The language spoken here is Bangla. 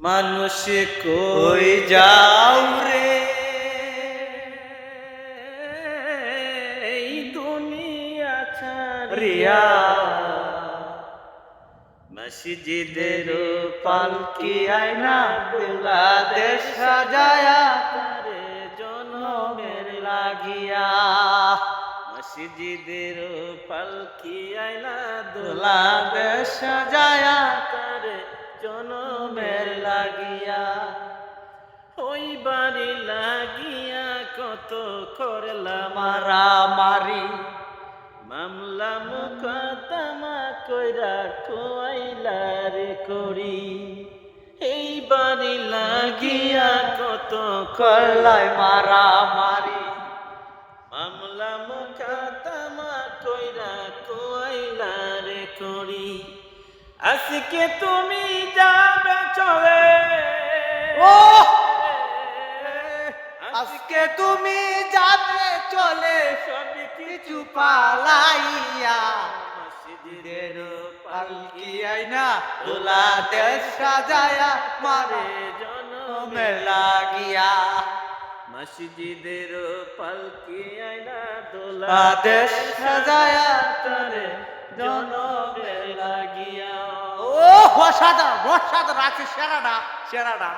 মানুষ কই যাও রে, এই দুনিয়া ছাড়িয়া, মসজিদের পালকি আয়না দোলা দেশ সাজায়া, তারে জনমের লাগিয়া। মসজিদের পালকি আয়না দোলা দেশ সাজায়া, তারে জনমের লাগিয়া। ওই বাড়ি লাগিয়া কত করলা মারামারি, মামলা মুকদ্দমা কইরা খোয়াইলা রে করি। এই বাড়ি লাগিয়া কত করলাই মারামারি, মামলা মুকদ্দমা কইরা খোয়াইলা রে করি। আজকে তুমি যাবে চলে, আজকে তুমি যাবে চলে সব কিছু পালাইয়া, মসজিদের পালকি আয়না দোলা দেশ সাজায়া, মারে জনমে লাগিয়া। মসজিদের পালকি আয়না দোলা দেশ সাজায়া, তারে জনমে লাগিয়া। ও অসাধারণ অসাধারণ আছে, সেরাটা সেরাটা।